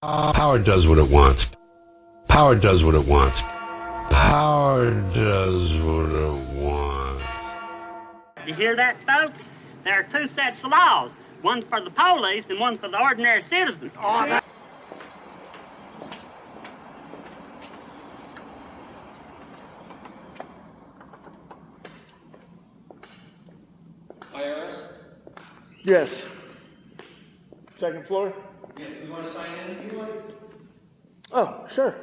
Power does what it wants. Power does what it wants. Power does what it wants. You hear that, folks? There are two sets of laws. One for the police and one for the ordinary citizen. IRS? Yes. Second floor? Yeah, you want to sign in? You want? Oh, sure.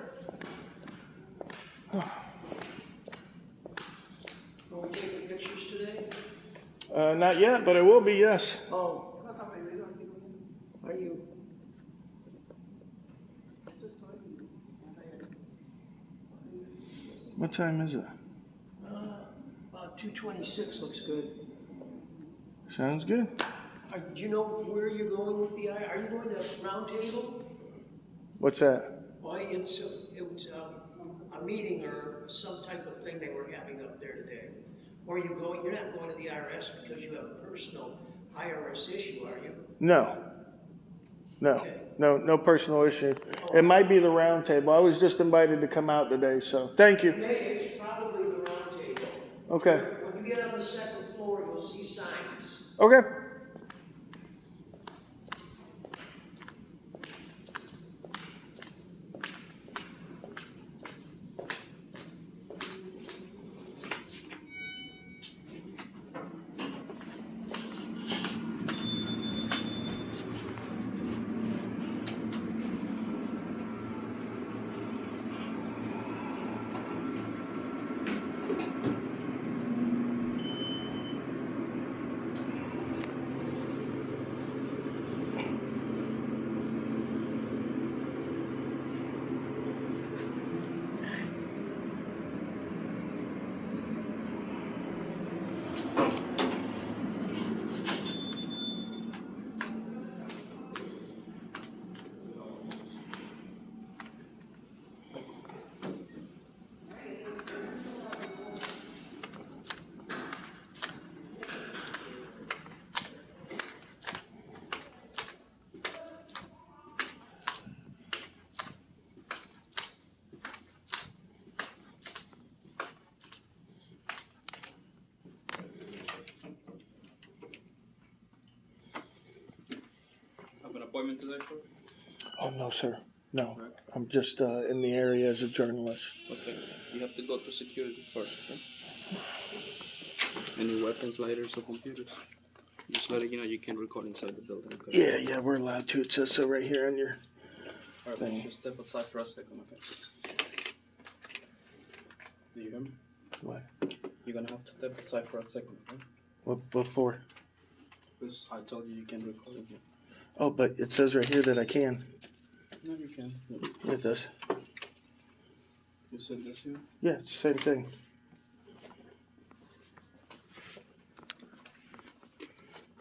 Are we taking pictures today? Not yet, but it will be, yes. Oh. Are you? What time is it? About 2:26 looks good. Sounds good. Do you know where you're going with the Are you going to round table? What's that? Well, it was a meeting or some type of thing they were having up there today. Or you're not going to the IRS because you have a personal IRS issue, are you? No. No. Okay. No personal issue. It might be the round table. I was just invited to come out today, so thank you. It's probably the round table. Okay. When you get on the second floor, you'll see signs. Okay. Have an appointment today, sir? Oh, no, sir. No. Right. I'm just in the area as a journalist. Okay. You have to go through security first, okay? Any weapons, lighters, or computers? Just letting you know you can't record inside the building, okay? Yeah, we're allowed to. It says so right here on your Alright, thing. just step aside for a second, okay? Do you hear me? What? You're gonna have to step aside for a second, okay? What for? Because I told you can't record in here. Oh, but it says right here that I can. No, you can. It does. You said this here? Yeah, it's the same thing.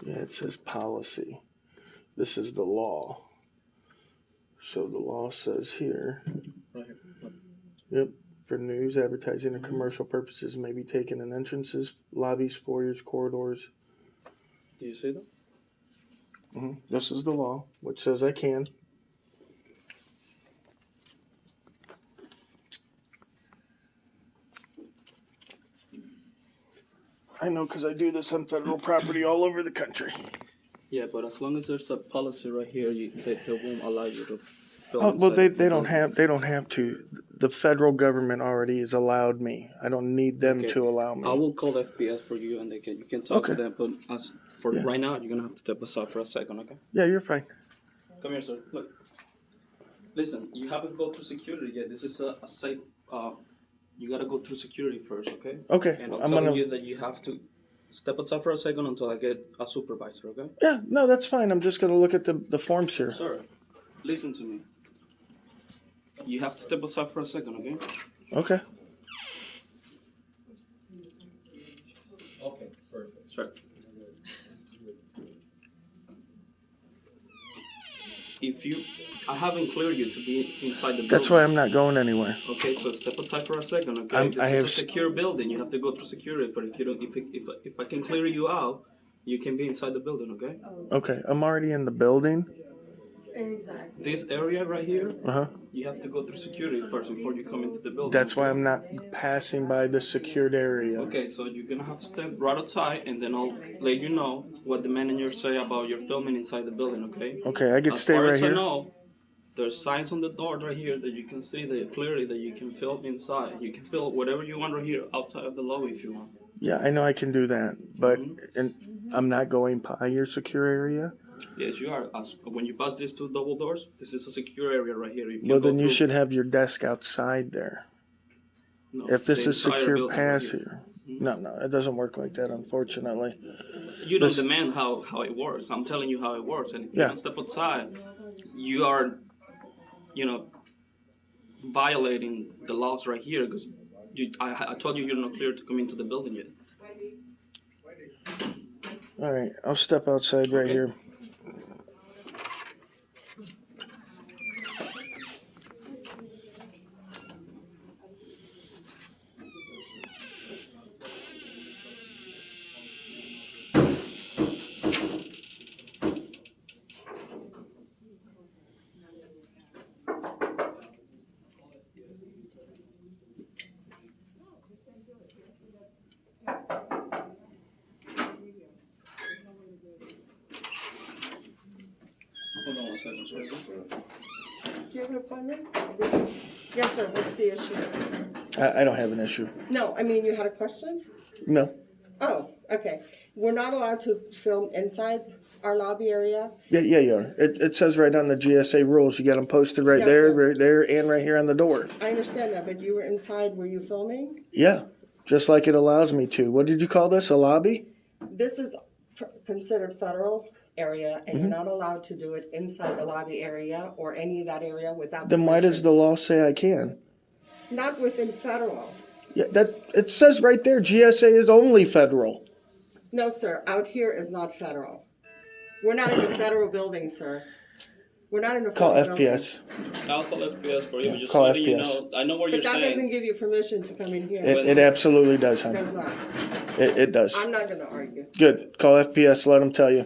Yeah, it says policy. This is the law. So the law says here, Right here. Look. yep, for news, advertising, and commercial purposes may be taken in entrances, lobbies, foyers, corridors. Do you see that? This is the law, which says I can. I know because I do this on federal property all over the country. Yeah, but as long as there's a policy right here, they won't allow you to film. Oh, well, inside they the don't building. have to. The federal government already has allowed me. I don't need them Okay. to allow me. I will call FPS for you, and you can talk to Okay. them. But as for Yeah. right now, you're gonna have to step aside for a second, okay? Yeah, you're fine. Come here, sir. Look. Listen, you haven't go through security yet. This is a safe. You gotta go through security first, okay? Okay, And I'm I'm telling gonna. you that you have to step aside for a second until I get a supervisor, okay? Yeah, no, that's fine. I'm just gonna look at the forms here. Sir, listen to me. You have to step aside for a second, okay? Okay. Okay, perfect. Sure. I haven't cleared you to be inside the building. That's why I'm not going anywhere. Okay, so step aside for a second, okay? I This have is a secure building. You have to go through security. But if I can clear you out, you can be inside the building, okay? Okay, I'm already in the building. Exactly. This area right here, Uh-huh. you have to go through security first before you come into the building. That's why I'm not passing by the secured area. Okay, so you're gonna have to step right outside, and then I'll let you know what the manager say about your filming inside the building. Okay. Okay, I could stay As far right as I here. know, there's signs on the door right here that you can see that clearly that you can film inside. You can film whatever you want right here outside of the lobby if you want. Yeah, I know I can do that, but and I'm not going by your secure area. Yes, you are. When you pass these two double doors, this is a secure area right here. You can Well, go then you through- should have your desk outside there. No, If this the is entire secure building right pass here. here. No, it doesn't work like that, unfortunately. You don't This- demand how it works. I'm telling you how it works. And if you Yeah. don't step outside, you are, violating the laws right here because I told you you're not clear to come into the building yet. All right, I'll step outside right Okay. here. Hold on one second, sir. Do you have an appointment? Yes, sir. What's the issue? I don't have an issue. No, I mean, you had a question? No. Oh, okay. We're not allowed to film inside our lobby area? Yeah, you are. It says right on the GSA rules. You got them posted right Yes, there, sir. right there, and right here on the door. I understand that, but you were inside, were you filming? Yeah, just like it allows me to. What did you call this? A lobby? This is considered federal area, and you're not allowed to do it inside the lobby area or any of that area without Then why does permission. the law say I can? Not within federal. Yeah, it says right there. GSA is only federal. No, sir, out here is not federal. We're not in a federal building, sir. We're not in a Call federal building. FPS. I'll call FPS for you. Yeah, Just call letting you FPS. know. I know what But you're that saying. doesn't give you permission to come in here. It absolutely does, Does honey. not. It does. I'm not gonna argue. Good. Call FPS. Let them tell you.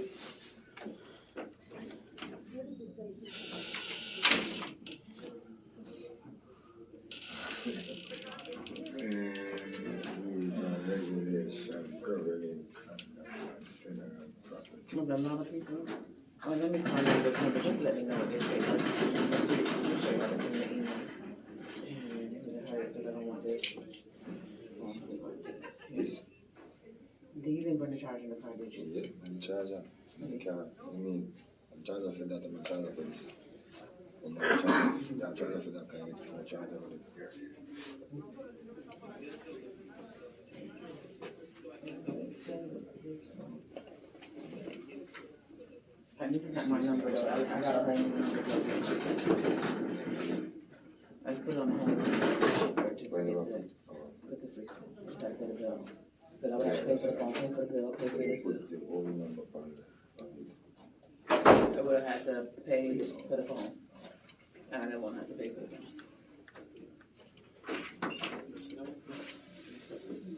Look, a lot of people. Oh, let me call you this number. Just let me know what they say. I'm sure you gotta send me emails. And hurry because I don't want this. You didn't bring the charger in the car, did you? Yeah, I'm charger. I'm car. I mean, I'm charger for that. I'm charger for this. I'm charger for that kind of charger for this. I need to have my number though. I got a whole new number. I put it on the home. Why never? Put the free phone. Gotta pay the bill. But I would have to pay for the phone, pay for the bill, pay for the. Put the whole number on it. I would have had to pay for the phone. And I didn't want to have to pay for the phone.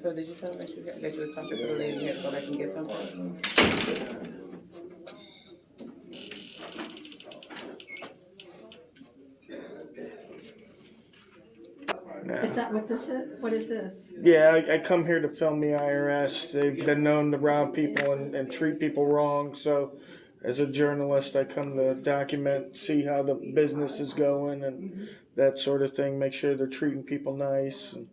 So did you tell them that you was talking to the lady here so I can get something? Nah. Is that what this is? What is this? Yeah, I come here to film the IRS. They've been known to rob people and treat people wrong. So, as a journalist, I come to document, see how the business is going and that sort of thing. Make sure they're treating people nice and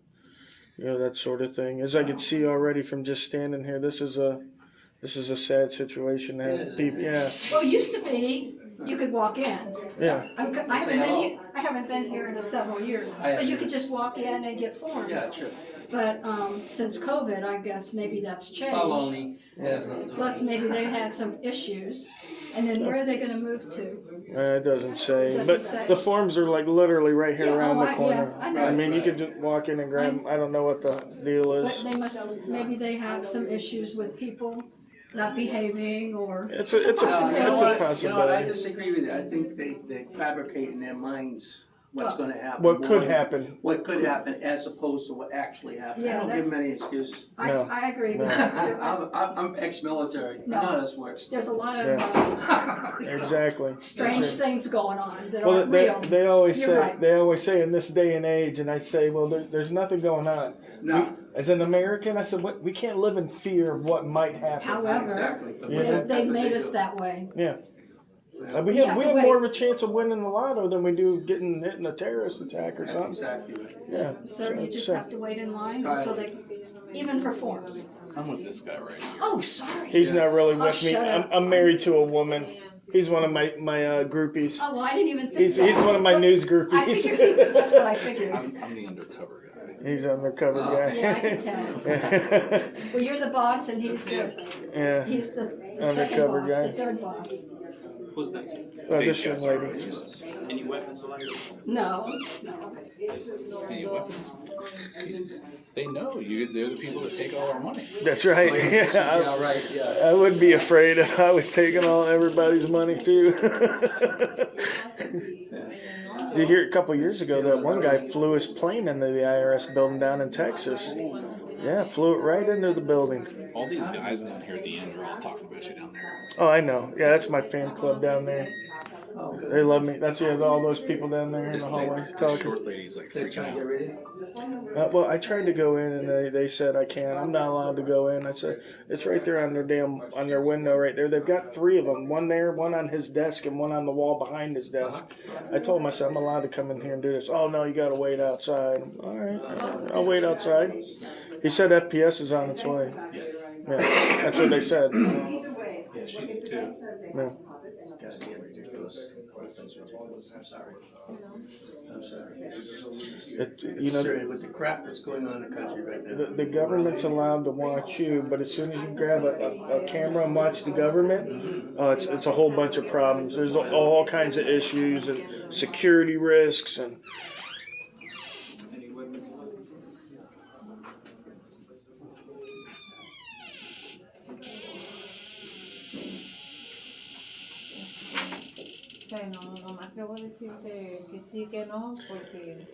that sort of thing. As I can see already from just standing here, this is a sad situation to have people. Yeah, Well, it used to be you could walk in. yeah. I haven't been here in several years, but you could just walk in and get forms. Yeah, true. But since COVID, I guess maybe that's changed. Baloney. Plus, maybe they had some issues. And then where are they going to move to? It doesn't say, Doesn't but say. the forms are like literally right here Yeah, around the corner. I know. I mean, you could just walk in and grab them. I don't know what the deal But is. they must. Maybe they have some issues with people not behaving or. It's a You know what? possibility. I disagree with you. I think they fabricate in their minds what's gonna happen. What could more than happen. What could happen as opposed to what actually happened. Yeah, I don't give that's- them any excuses. No. I agree with that too. I'm ex-military. I No. know how this works. There's a lot of Exactly. strange things going on that Well, aren't real. they always You're say right. they always say in this day and age, and I say, well, there's nothing going on. No. As an American, I said, we can't live in fear of what might happen. However, Exactly. But Yeah. that's they what made they us do. that way. Yeah. Yeah. We Yeah, have but more of wait. a chance of winning the lotto than we do getting hit in a terrorist attack or That's something. exactly right. Yeah. So you just have to wait in line Tired. until they, even for forms. I'm with this guy right here. Oh, sorry. He's not really with me. shut up. I'm married to a woman. He's one of my groupies. Oh, well, I didn't even think He's one of my Well, news I groupies. figured, that's what I figured. I'm the undercover guy. He's an undercover guy. Yeah, I can tell. Well, you're the boss and he's the Yeah. second Undercover boss, guy. the third boss. Who's next? This These young guys are lady. racist. Any weapons allowed? No. Any weapons? They know they're the people that take all our money. That's right. Yeah, right, yeah. I would be afraid if I was taking all everybody's money too. Did you hear a couple years ago that one guy flew his plane into the IRS building down in Texas? Yeah, flew it right into the building. All these guys down here at the end are all talking about you down there. Oh, I know. Yeah, that's my fan club down there. Oh, good. They love me. That's all those people down there in the This hallway lady, talking. short lady's like They're freaking trying to get out. rid of you? Well, I tried to go in and they said I can't. I'm not allowed to go in. I said it's right there on their window right there. They've got 3 of them. One there, one on his desk, and one on the wall behind his desk. I told him, I said, I'm allowed to come in here and do this. Oh no, you got to wait outside. All right, I'll wait outside. He said FPS is on its way. Yes. Yeah, that's what they said. Yeah, she did too. Yeah. It's goddamn ridiculous. I'm sorry. I'm sorry. Serious with the crap that's going on in the country right now. The government's allowed to watch you, but as soon as you grab a camera and watch the government, it's a whole bunch of problems. There's all kinds of issues and security risks and. Any weapons allowed? O sea, no me atrevo a decirte que sí, que no, porque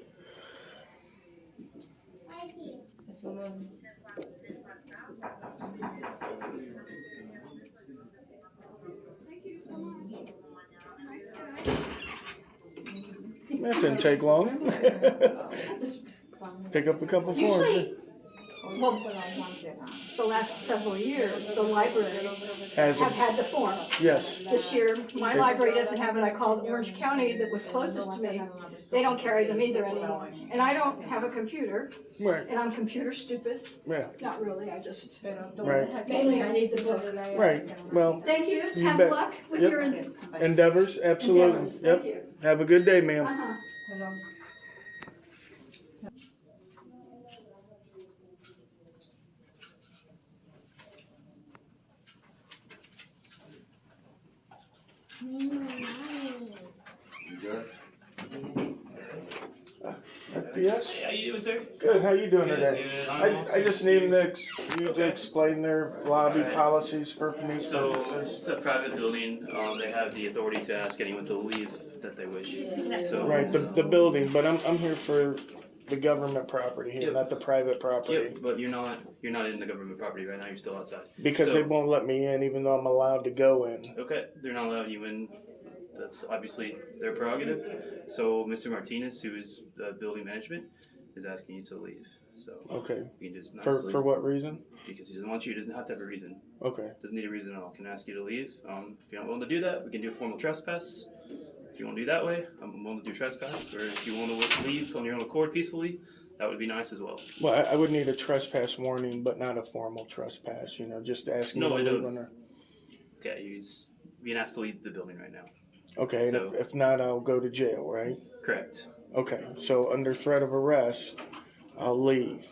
eso no. That didn't take long. Pick up a couple forms. Usually, well, the last several years, the library Has have it? had the form. Yes. This year, my library doesn't have it. I called Orange County that was closest to me. They don't carry them either anymore. And I don't have a computer, Right. and I'm computer stupid. Yeah. Not really, I just, Right. mainly I need the book. Right. Well, Thank you. You Have bet. luck with Yep. your endeavors. Absolutely. endeavors. Thank Yep. you. Have a good day, ma'am. Uh-huh. Hello. FPS? How you doing, sir? Good. How you doing today? Good. I'm also- I just need you to explain their lobby policies for me. So, it's a private building, they have the authority to ask anyone to leave that they wish. So, Right, the building, but I'm here for the government property here, Yep. not the private property. Yep, but you're not in the government property right now, you're still outside. Because So- they won't let me in even though I'm allowed to go in. Okay, they're not allowing you in, that's obviously their prerogative. So Mr. Martinez, who is the building management, is asking you to leave, so Okay. you can just For nicely, what reason? because he doesn't want you, he doesn't have to have a reason. Okay. Doesn't need a reason at all, can ask you to leave. If you're not willing to do that, we can do a formal trespass. If you want to do that way, I'm willing to do trespass, or if you want to leave on your own accord peacefully, that would be nice as well. Well, I would need a trespass warning, but not a formal trespass, just asking No, me I to leave don't. when Okay, he's being asked to leave the building right now. Okay, and So- if not, I'll go to jail, right? Correct. Okay, so under threat of arrest, I'll leave.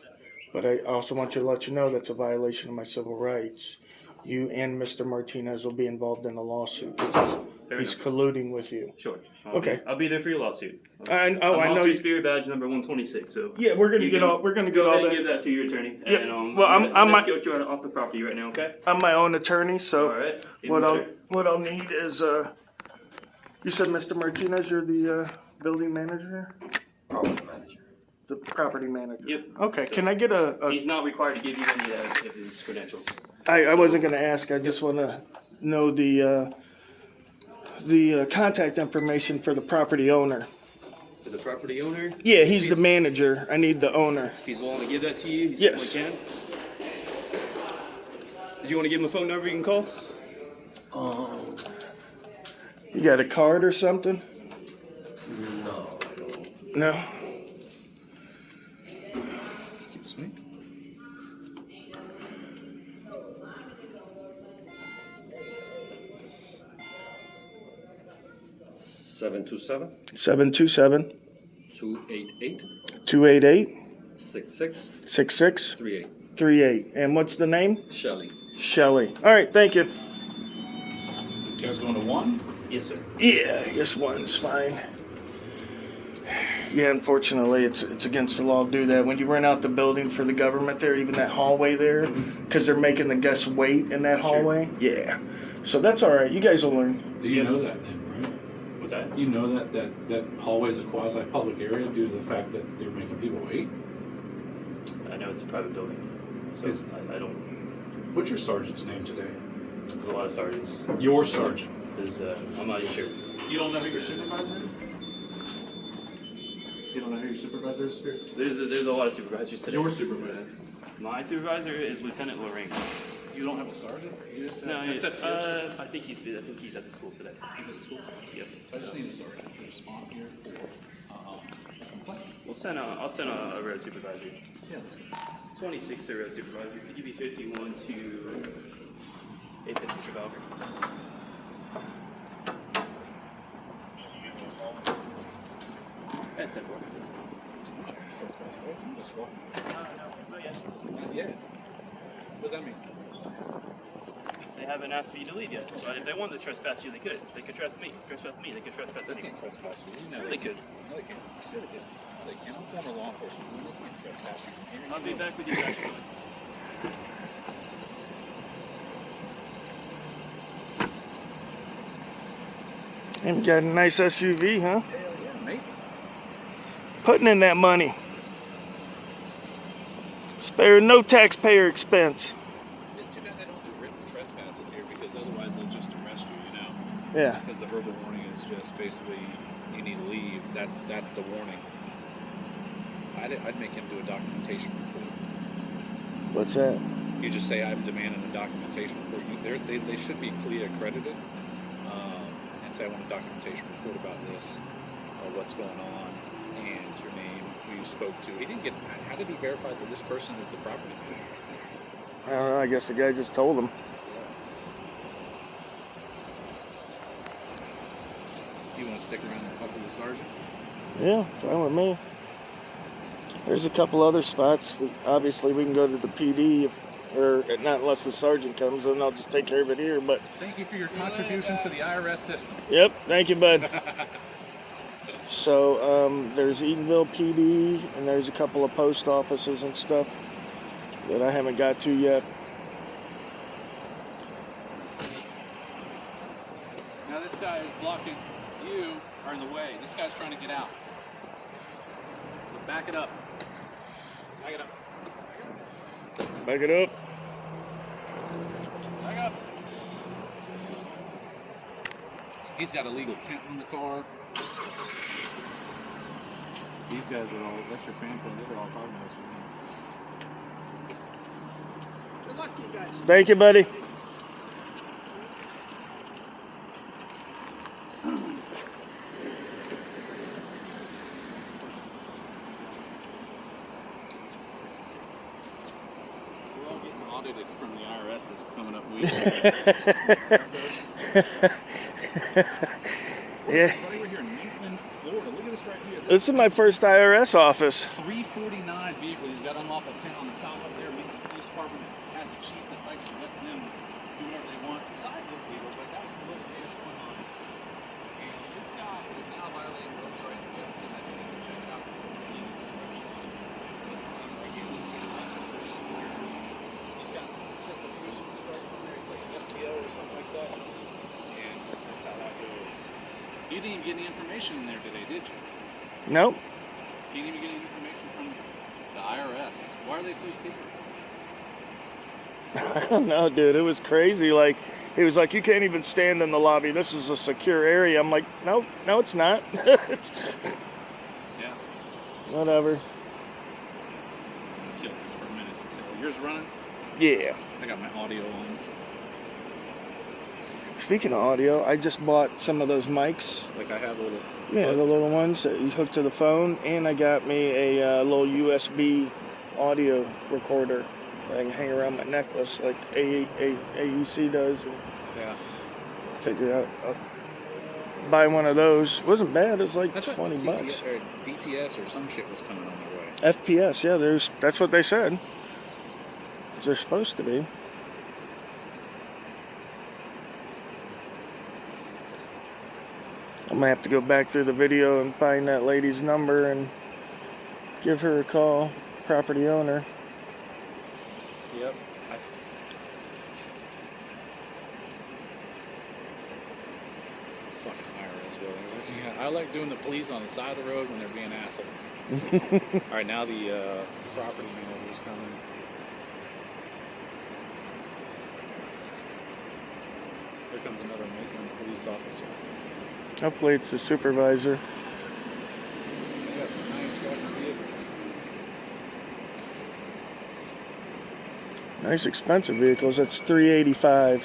But I also want to let you know that's a violation of my civil rights. You and Mr. Martinez will be involved in a lawsuit because Fair he's enough. colluding with you. Sure. Okay. I'll be there for your lawsuit. I know Lawsuit you. spirit badge number 126. So Yeah, we're gonna you get can all. We're gonna get go all ahead and that. give that to your attorney. Yep. And, Well, I'm let's my- get you off the property right now, okay? I'm my own attorney, so All right. what I'll need is you said Mr. Martinez, you're the building manager? Property manager. The property manager? Yep. Okay, So can I get a he's not required to give you any of his credentials. I wasn't gonna ask, I just wanna know the contact information for the property owner. For the property owner? Yeah, he's the manager, I need the owner. If he's willing to give that to you, he Yes. certainly can. Do you want to give him a phone number you can call? You got a card or something? No. No? Excuse me. Seven 727 288 288 66 38. 38. And what's the name? Shelly. Shelley. All right, thank you. You guys going to one? Yes, sir. Yeah, I guess one's fine. Yeah, unfortunately, it's against the law to do that. When you rent out the building for the government there, even that hallway there, because they're making the guests wait in that hallway. Yeah. So that's all right. You guys will learn. Do you know that then, right? What's that? You know that hallway is a quasi-public area due to the fact that they're making people wait? I know it's a private building, so I don't. What's your sergeant's name today? There's a lot of sergeants. Your sergeant. Because I'm not even sure. You don't know who your supervisor is? You don't know who your supervisor is, Spears? There's a lot of supervisors today. Your supervisor. My supervisor is Lieutenant Lorraine. You don't have a sergeant? You just No, it's at your service. I think he's at the school today. He's at the school? Yep. So I just need a sergeant to respond here for a complaint. I'll send a road supervisor. Yeah, that's good. 26 to road supervisor. Could you be 51 to 850 Trafalgar? That's simple. Yeah. What does that mean? They haven't asked for you to leave yet, but if they wanted to trespass you, they could. They could trust me. Trespass me. They could trespass They me. can't trespass you. No, they could. No, they can't. Yeah, they can. They can. I'm former law enforcement. They can't trespass you. I'll be back with you guys. And got a nice SUV, huh? Hell yeah, mate. Putting in that money. Spare no taxpayer expense. It's too bad they don't do written trespasses here because otherwise they'll just arrest you, you know? Yeah. Because the verbal warning is just basically you need to leave. That's the warning. I'd make him do a documentation report. What's that? You just say I'm demanding a documentation report. They should be CLIA accredited, and say I want a documentation report about this, what's going on, and your name, who you spoke to. He didn't get. How did he verify that this person is the property manager? I don't know. I guess the guy just told him. You want to stick around and fuck with the sergeant? Yeah, fine with me. There's a couple other spots. Obviously, we can go to the PD, or not unless the sergeant comes, and I'll just take care of it here. But Thank you for your contribution to the IRS system. yep, thank you, bud. So there's Edenville PD, and there's a couple of post offices and stuff that I haven't got to yet. Now this guy is blocking. You are in the way. This guy's trying to get out. So back it up. Back it up. Back it up. Back up. He's got a legal tent in the car. These guys are all, that's your fan club, they're all talking about you. Good luck to you guys. Thank you, buddy. We're all getting audited from the IRS this coming up week. Yeah. Buddy, we're here in Maitland, Florida. Look at this right here. This is my first IRS office. 349 vehicle. He's got unlawful tent on the top up there. The police department has the chief that likes to let them do whatever they want. Besides illegal, but that was the latest one on. And this guy is now violating road rights. We haven't seen that video. Check it out. This is him right here. This is Mr. Spear. He's got some participation stripes on there. He's like an FBO or something like that. And that's how that goes. He's You didn't even get any information in there today, did you? Nope. You didn't even get any information from the IRS. Why are they so secret? I don't know, dude. It was crazy. Like, he was like, you can't even stand in the lobby. This is a secure area. I'm like, no, it's not. It's, Yeah. whatever. Kill this for a minute until yours running. Yeah. I got my audio on. Speaking of audio, I just bought some of those mics. Like I have a little. Yeah, the little ones that you hook to the phone, and I got me a little USB audio recorder that I can hang around my necklace like AEC does. And Yeah. figure out. Buy one of those. Wasn't bad. It was like That's what 20 bucks. Or DPS or some shit was coming on their way. FPS, yeah. That's what they said. They're supposed to be. I'm gonna have to go back through the video and find that lady's number and give her a call. Property owner. Yep. Fucking IRS buildings. I like doing the police on the side of the road when they're being assholes. All right, now the property manager is coming. Here comes another Maitland police officer. Hopefully it's the supervisor. They got some nice fucking vehicles. Nice expensive vehicles. That's $385.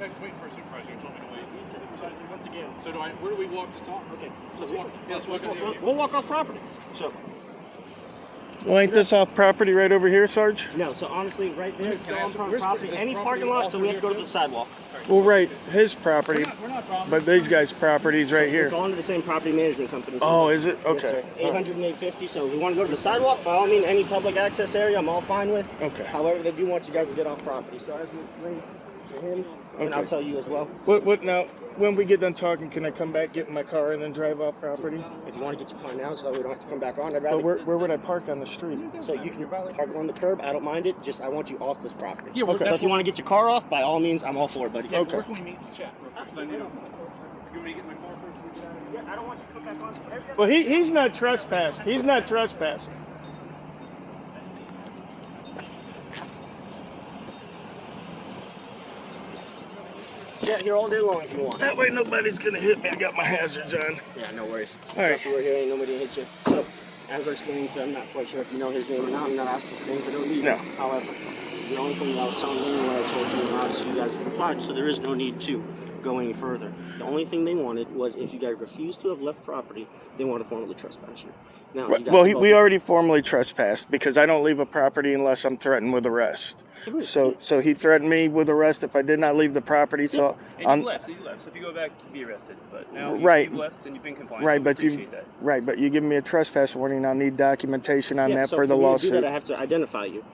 I was waiting for a supervisor. You told me to wait. Once again. So where do we walk to talk? Okay. Let's walk. Yeah, let's walk. We'll walk off property. So. Well, ain't this off property right over here, Sarge? No, so honestly, right there, it's Can I on ask, property. is this Any property parking lot, so we have to go to also the sidewalk. Well, right, his property, We're not problem. but these guys' property's right It's here. all under the same property management company. Oh, is it? Yes, Okay. sir. 800 and 850. So if we want to go to the sidewalk, by all means, any public access area, I'm all fine with. Okay. However, they do want you guys to get off property. So as we bring to him, and I'll Okay. tell you as well. What now? When we get done talking, can I come back, get in my car, and then drive off property? If you want to get your car now, so that we don't have to come back on, I'd rather. But where would I park on the street? So you can park on the curb. I don't mind it. Just I want you off this property. Yeah, well, Okay. So if you want to get your car off, by all means, I'm all for it, buddy. Yeah, Okay. Where can we meet to chat real quick? 'Cause I know. You want me to get in my car first? Yeah, I don't want you to come back on. Well, he's not trespassed. He's not trespassed. Yeah, here all day long if you want. That way nobody's gonna hit me. I got my hazards on. Yeah, no worries. All right. If we're here, ain't nobody hit you. So, as we're explaining to, I'm not quite sure if you know his name or not. I'm not asking for names. I don't need No. it. However, the only thing that I was telling him when I told you, and obviously you guys have complied, so there is no need to go any further. The only thing they wanted was if you guys refused to have left property, they want to formally trespass you. Now, you guys Well, both- we already formally trespassed because I don't leave a property unless I'm threatened with arrest. So he threatened me with arrest if I did not leave the property. So And you left, so you left. So if you go back, you'd be arrested. But now Right. you've left and you've been compliant. Right, so we but appreciate that. you give me a trespass warning. I'll need documentation on Yeah, that so for the me to do lawsuit. that, I have to identify you.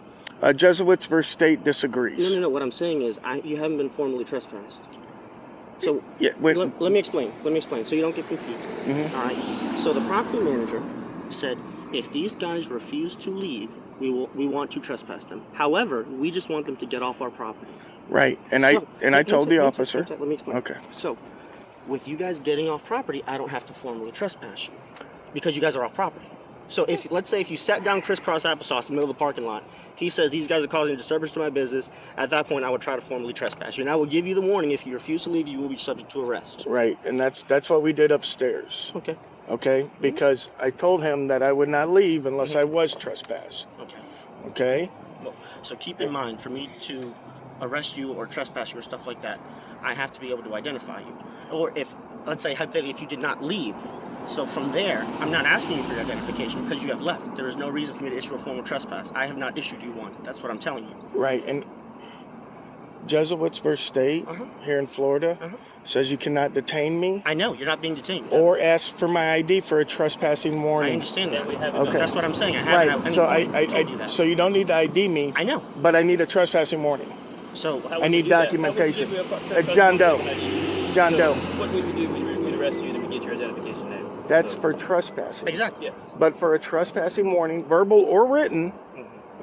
Jesuits versus state disagrees. No. What I'm saying is, you haven't been formally trespassed. So Yeah, wait. let me explain. So you don't get confused. Mhm. All right. So the property manager said, if these guys refuse to leave, we want to trespass them. However, we just want them to get off our property. Right, and So, I told the officer. let me explain. Okay. So, with you guys getting off property, I don't have to formally trespass you because you guys are off property. So if let's say if you sat down crisscross applesauce in the middle of the parking lot, he says these guys are causing disturbance to my business. At that point, I would try to formally trespass you, and I will give you the warning. If you refuse to leave, you will be subject to arrest. Right, and that's what we did upstairs. Okay. Okay, because I told him that I would not leave unless I was trespassed. Okay. Okay. Well, so keep in mind, for me to arrest you or trespass you or stuff like that, I have to be able to identify you. Or if, let's say, hypothetically, if you did not leave, so from there, I'm not asking you for your identification because you have left. There is no reason for me to issue a formal trespass. I have not issued you one. That's what I'm telling you. Right, and Jesuits versus State here in Florida says you cannot detain me I know, you're not being detained. or ask for my ID for a trespassing warning. I understand that. Okay. That's what I'm saying. I haven't at any So point told you that. so you don't need to ID me. I know. But I need a trespassing warning. So I need documentation. John Doe. John Doe. What we would do, we'd arrest you, then we get your identification name. That's for trespassing. Exactly. Yes. But for a trespassing warning, verbal or written,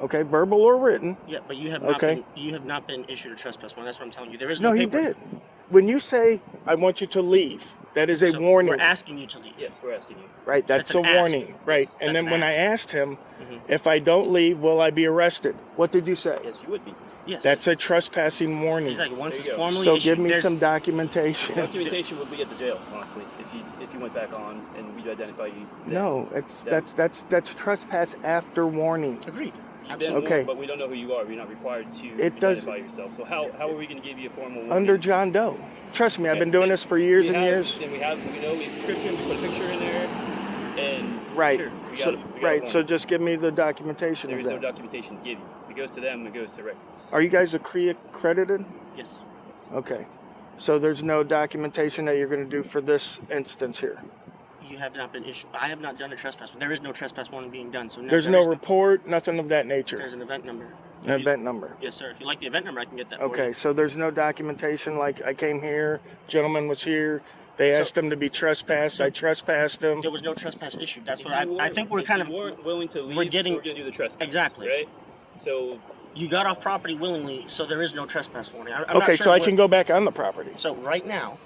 okay, verbal or written. Yeah, but you have not been, you have not been issued a trespass warning. That's what I'm telling you. There is no No, he paper. did. When you say, I want you to leave, that is a So warning. We're asking you to leave. Yes, we're asking you. Right, that's That's a an warning. ask. Right. Yes, And that's then an when I ask. asked him, if I don't leave, will I be arrested? What did you say? Yes, you would be. Yes. That's a trespassing warning. Exactly. Once There it's you go. formally So issued, give me there's- some documentation. Documentation would be at the jail, honestly. If you went back on and we'd identify you. then- No, that's trespass after warning. Agreed. then Okay. But we don't know who you are. We're not required to It does- identify yourself. So how are we going to give you a formal warning? Under John Doe. Trust me, I've been doing this for years and years. Then we know we have description. We put a picture in there, and Right. sure, we So, got a right. So warning. just give me the documentation There of is no that. documentation to give you. It goes to them. It goes to records. Are you guys accredited? Yes. Okay. So there's no documentation that you're going to do for this instance here. You have not been issued. I have not done a trespass. There is no trespass warning being done. So There's there no is report, nothing of that nature. There's an event number. An event number. Yes, sir. If you like the event number, I can get that for Okay, you. so there's no documentation like I came here, gentleman was here, they asked him to be trespassed, I trespassed him. There was no trespass issued. That's If what you I think we're if kind you of. weren't willing to leave. we're getting- We're going to do the trespass. Exactly. Right. So You got off property willingly, so there is no trespass warning. I'm not Okay, sure so I what- can go back on the property. So right now,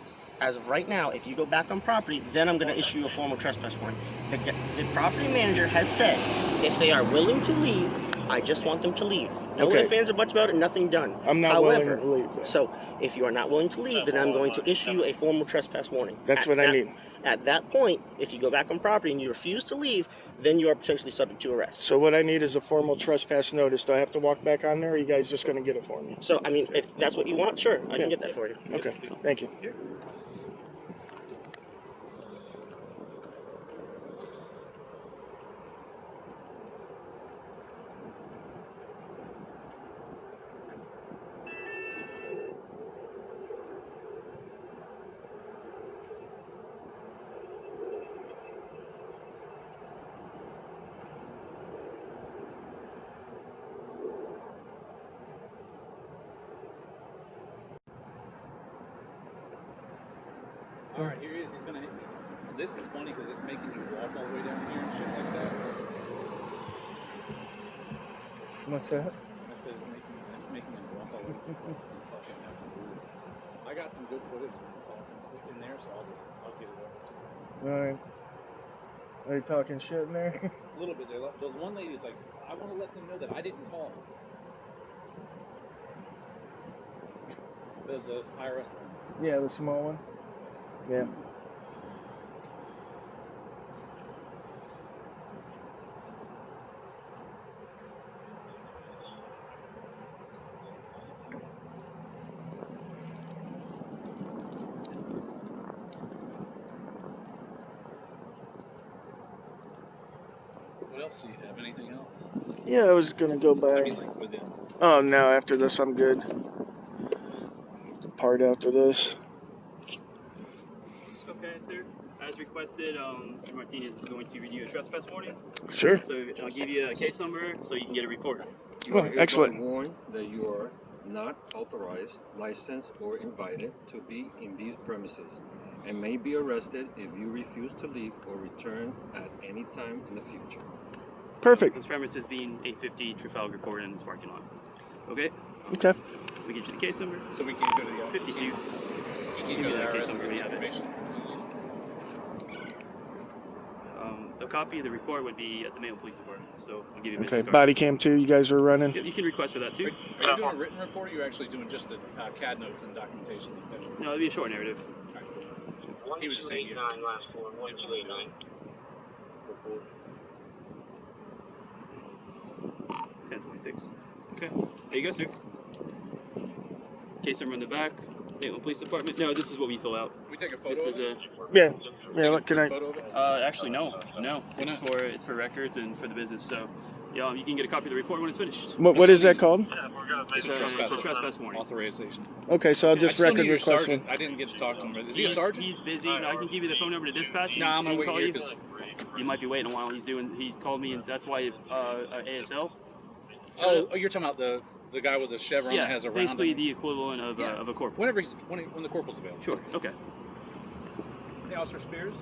as of right now, if you go back on property, then I'm going to issue a formal trespass warning. The property manager has said if they are willing to leave, I just want them to leave. No Okay. ifs, ands, or buts about it. Nothing done. I'm not However, willing to leave. So if you are not willing to leave, then I'm going to issue a formal trespass warning. That's what I need. At that point, if you go back on property and you refuse to leave, then you are potentially subject to arrest. So what I need is a formal trespass notice. Do I have to walk back on there, or are you guys just going to get it for me? So, I mean, if that's what you want, sure, I Yeah. can get that for you. Okay, thank you. All right, here he is. He's gonna hit me. This is funny because it's making you walk all the way down here and shit like that. What's that? I said it's making him walk all the way down some fucking rules. I got some good footage in there, so I'll get it over. All right. Are you talking shit in there? A little bit there. The one lady is like, I want to let them know that I didn't call. The IRS one. Yeah, the small one. Yeah. What else do you have? Anything else? Yeah, I was gonna go by. I mean, like within. Oh no, after this I'm good. The part after this. Okay, sir. As requested, Mr. Martinez is going to renew a trespass warning. Sure. So I'll give you a case number so you can get a report. Oh, excellent. Warn that you are not authorized, licensed, or invited to be in these premises and may be arrested if you refuse to leave or return at any time in the future. Perfect. This premises being 850 Trafalgar Court in this parking lot. Okay? Okay. We get you the case number. So we can go to the office. 52. You Give can go me to the that case IRS number and when get you have it. information. The copy of the report would be at the Maitland Police Department. So I'll give you a Okay. business card. Body cam 2, you guys are running. You can request for that too. Are you doing a written report or are you actually doing just the CAD notes and documentation? No, it'd be a short narrative. He was just saying you. last four, 1289. Report. 1026. Okay. There you go, sir. Case number in the back. Maitland Police Department. No, this is what we fill out. We take a photo This of is it? Yeah. Yeah, look, can I? Photo of it? Actually no. Why It's not? for records and for the business. So Yeah, you can get a copy of the report when it's finished. What is that called? It's a trespass warning. Authorization. Okay, so I'll just I still record need your request sergeant. one. I didn't get to talk to him. Is he a sergeant? He's busy. I can give you the phone number to dispatch. No, I'm gonna wait call here you. 'cause You might be waiting a while. He called me, and that's why ASL. oh, you're talking about the guy with the chevron that has a round. Basically the equivalent of a corporal. Whenever when the corporal's available. Sure. Okay. Hey, Officer Spears.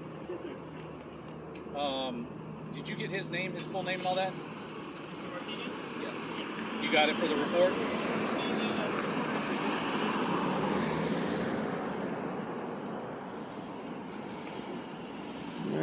Did you get his name, his full name, and all that? Mr. Martinez. Yeah. You got it for the report. All